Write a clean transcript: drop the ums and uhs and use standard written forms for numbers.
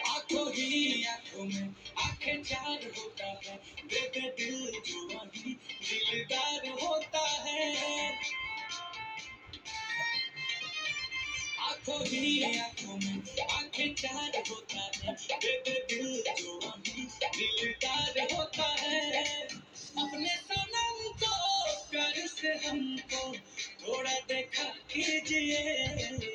आंखों ही आंखों में आंखें चार होता है, दे दे दिल जो वही दिलदार होता है। आंखों ही आंखों में आंखें चार होता है, दे दे दिल जो वही दिलदार होता है। अपने सनम को प्यार से हमको थोड़ा देखा कीजिए,